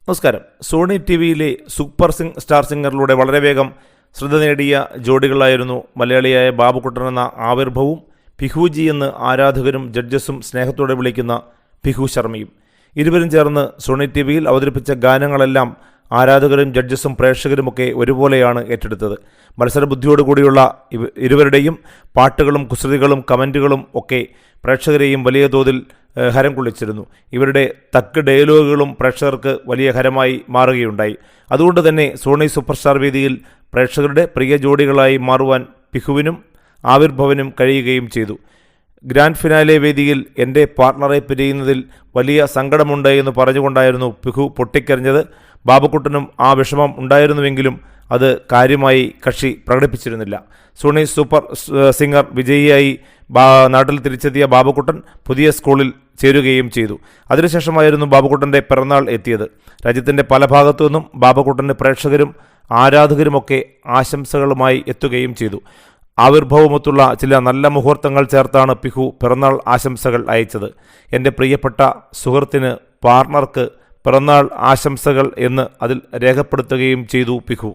നമസ്കാരം. Sony T വിയിലെ super star സിംഗറിലൂടെ വളരെ വേഗം ശ്രദ്ധ നേടിയ ജോഡികളായിരുന്നു മലയാളിയായ ബാബുക്കുട്ടൻ എന്ന ആവിർഭവും പിഹുജി എന്ന് ആരാധകരും ജഡ്ജസും സ്നേഹത്തോടെ വിളിക്കുന്ന പിഹു ശർമ്മയും. ഇരുവരും ചേർന്ന് സോണി ടി വിയിൽ അവതരിപ്പിച്ച ഗാനങ്ങളെല്ലാം ആരാധകരും ജഡ്ജസും പ്രേക്ഷകരുമൊക്കെ ഒരുപോലെയാണ് ഏറ്റെടുത്തത്. മത്സരബുദ്ധിയോടുകൂടിയുള്ള ഇരുവരുടെയും പാട്ടുകളും കുസൃതികളും കമൻറ്റുകളും ഒക്കെ പ്രേക്ഷകരെയും വലിയ തോതിൽ ഹരം കൊള്ളിച്ചിരുന്നു. ഇവരുടെ തക്ക് ഡയലോഗുകളും പ്രേക്ഷകർക്ക് വലിയ ഹരമായി മാറുകയുണ്ടായി. അതുകൊണ്ട് തന്നെ സോണി സൂപ്പർ സ്റ്റാർ വേദിയിൽ പ്രേക്ഷകരുടെ പ്രിയ ജോഡികളായി മാറുവാൻ പിഹുവിനും ആവിർഭവനും കഴിയുകയും ചെയ്തു. ഗ്രാൻഡ് ഫിനാലെ വേദിയിൽ എൻ്റെ പാർട്ണറെ പിരിയുന്നതിൽ വലിയ സങ്കടമുണ്ട് എന്ന് പറഞ്ഞുകൊണ്ടായിരുന്നു പിഹു പൊട്ടിക്കരഞ്ഞത്. ബാബുക്കുട്ടനും ആ വിഷമം ഉണ്ടായിരുന്നുവെങ്കിലും അത് കാര്യമായി കക്ഷി പ്രകടിപ്പിച്ചിരുന്നില്ല. സോണി സൂപ്പർ സിംഗർ വിജയിയായി നാട്ടിൽ തിരിച്ചെത്തിയ ബാബുക്കുട്ടൻ പുതിയ സ്കൂളിൽ ചേരുകയും ചെയ്തു. അതിനുശേഷമായിരുന്നു ബാബുക്കുട്ടൻ്റെ പിറന്നാൾ എത്തിയത്. രാജ്യത്തിൻ്റെ പല ഭാഗത്തു നിന്നും ബാബുക്കുട്ടൻ്റെ പ്രേക്ഷകരും ആരാധകരുമൊക്കെ ആശംസകളുമായി എത്തുകയും ചെയ്തു. ആവിർഭവമൊത്തുള്ള ചില നല്ല മുഹൂർത്തങ്ങൾ ചേർത്താണ് പിഹു പിറന്നാൾ ആശംസകൾ അയച്ചത്. എൻ്റെ പ്രിയപ്പെട്ട സുഹൃത്തിന് പാർട്ണർക്ക് പിറന്നാൾ ആശംസകൾ എന്ന് അതിൽ രേഖപ്പെടുത്തുകയും ചെയ്തു പിഹു.